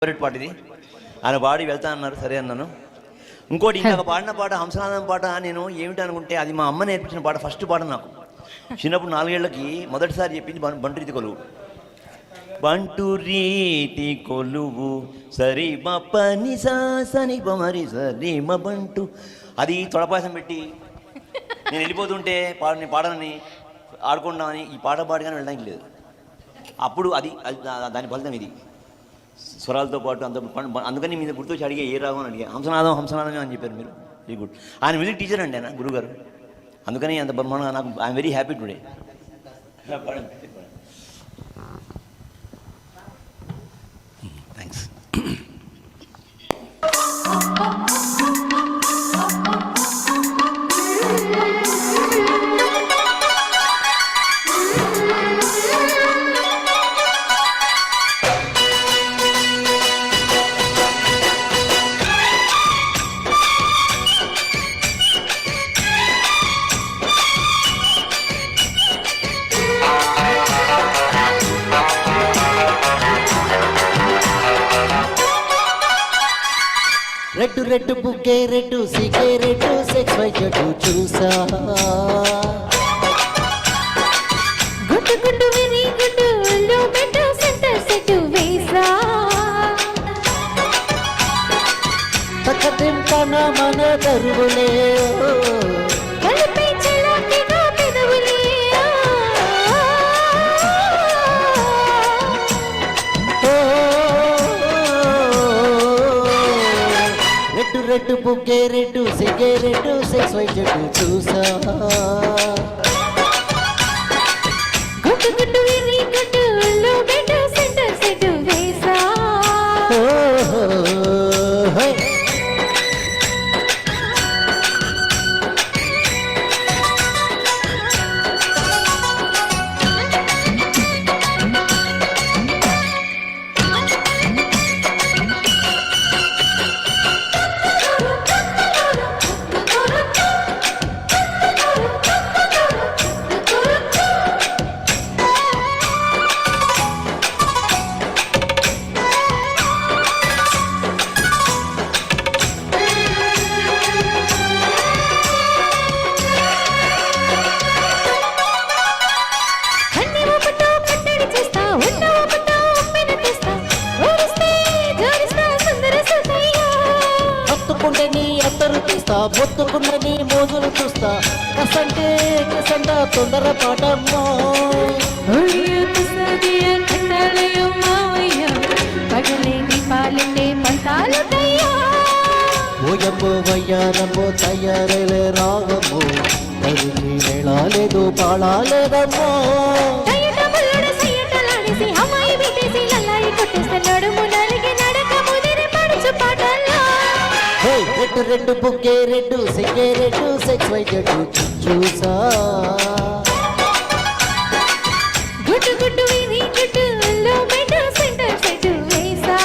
Favourite పాట ఇది. ఆయన పాడి వెళ్తా అన్నారు, సరే అన్నాను. ఇంకోటి ఇంకొక పాడిన పాట హంసనాథం పాట నేను ఏమిటి అనుకుంటే అది మా అమ్మ నేర్పించిన పాట. ఫస్ట్ పాట నాకు చిన్నప్పుడు 4 ఏళ్ళకి మొదటిసారి చెప్పింది బంటు రీతి కొలువు. బంటు రీతి కొలువు సరి పని సని మరి సరి బంటు. అది తొడపాసం పెట్టి నేను వెళ్ళిపోతుంటే పాడనని ఆడుకుంటామని ఈ పాట పాడిగానే వెళ్ళడానికి లేదు. అప్పుడు అది దాని ఫలితం ఇది, స్వరాలతో పాటు అంత. అందుకని మీద గుర్తొచ్చి అడిగే ఏ రాగం అని అడిగా. హంసనాథం హంసనాథమే అని చెప్పారు మీరు. Very good. ఆయన మ్యూజిక్ టీచర్ అండి, ఆయన గురుగారు. అందుకని అంత నాకు I'm very happy today. Thanks. Red red బుగ్గే రెడ్డు సిగరెట్టు సెక్స్ వైద్యుడు చూసా. గుడ్డు గుడ్డు విరి గుడ్డు లో పెట్టు సెంటర్ సెట్ వేసా. తక్కదింపన మన దరువులే కలిపి చెలాకిగా పెదవులే. రెడ్డు రెడ్డు బుగ్గే రెడ్డు సిగరెట్టు సెక్స్ వైద్యుడు చూసా. గుడ్డు గుడ్డు విరి గుడ్డు లో పెట్టు సెంటర్ సెట్ వేసా. మొత్తుకున్న నీ మోజులు చూస్తా. కసంటే కసంట తొందర పాటమ్మో. పగలే దీపాలంటే పంతాలుతయ్యా. ఓయమ్మో వయ్యారమ్మో తయారేలే రాగమ్మో. తరుణి వెళ్ళాలేదు పాడాలేదమ్మో. రెడ్డు రెడ్డు బుగ్గే రెడ్డు సిగరెట్టు సెక్స్ వైద్యుడు చూసా. గుడ్డు గుడ్డు విరి గుడ్డు లో పెట్టు సెంటర్ సెట్ వేసా.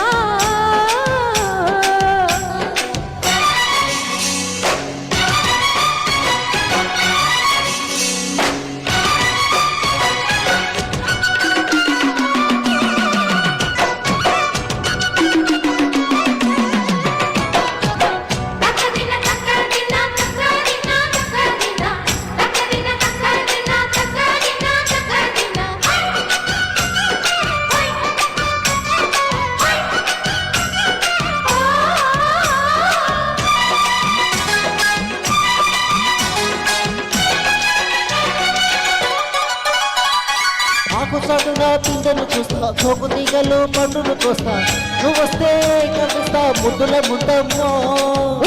ఆకుసాటుగా పిందెలు చూస్తా, చోకు తీగలు పండును కోస్తా. నువ్వు వస్తే కలుస్తా ముద్దుల ముద్దమ్మో.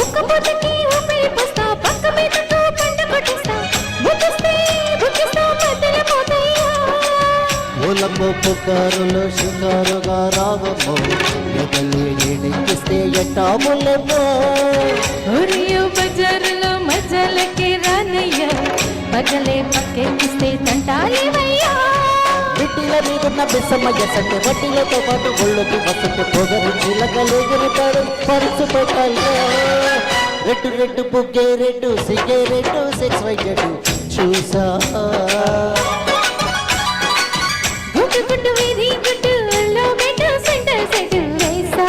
ఉక్కపోతకి ఊపిరి పోస్తా, పక్క మీదతో పంట కొట్టిస్తా. బుద్ధిస్తే బుద్ధిస్తా మధ్యల పోతయ్యా. ఓలమ్మో పుకారులో షికారుగా రావమ్మో. ఎగలి నేనెక్కిస్తే ఎట్టాములమ్మో. ఒరియో బజారులో మజలకి రానయ్యా. పగలే పక్కెక్కిస్తే తంటాలేవయ్యా. బిడ్డల మీదున్న బిస్సమ్మయ్య సంటే వడ్డీలతో పాటు ఒళ్ళుకి వస్తుంటే పొగరు చిలకలేగిరితాడు పరుచు పెట్టాలి. రెడ్డు రెడ్డు బుగ్గే రెడ్డు సిగరెట్టు సెక్స్ వైద్యుడు చూసా. గుడ్డు గుడ్డు విరి గుడ్డు లో పెట్టు సెంటర్ సెట్ వేసా.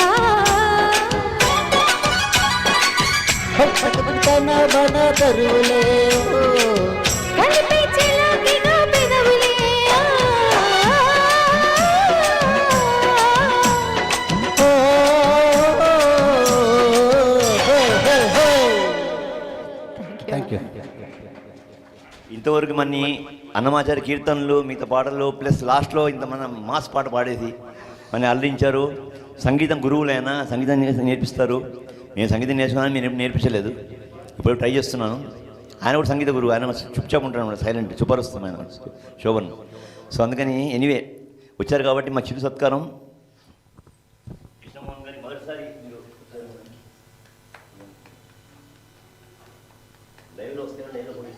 దరువులే కలిపే చిలకగా పెదవులే థ్యాంక్ యూ. ఇంతవరకు మన్ని అన్నమాచారి కీర్తనలు మిగతా పాటలు ప్లస్ లాస్ట్లో ఇంత మన మాస్ పాట పాడేసి మన అల్లించారు. సంగీతం గురువులైనా సంగీతం నేర్పిస్తారు. నేను సంగీతం నేర్చుకున్నాను, నేను నేర్పించలేదు, ఇప్పుడు ట్రై చేస్తున్నాను. ఆయన కూడా సంగీత గురువు, ఆయన చుప్చాప్ ఉంటాడు, సైలెంట్ సూపర్ వస్తుంది ఆయన శోభన్. సో అందుకని ఎనీవే వచ్చారు కాబట్టి మా చిరు సత్కారం. కృష్ణమోహన్ గారి మొదటిసారి మీరు లైవ్లో వస్తే లైవ్లో కూడా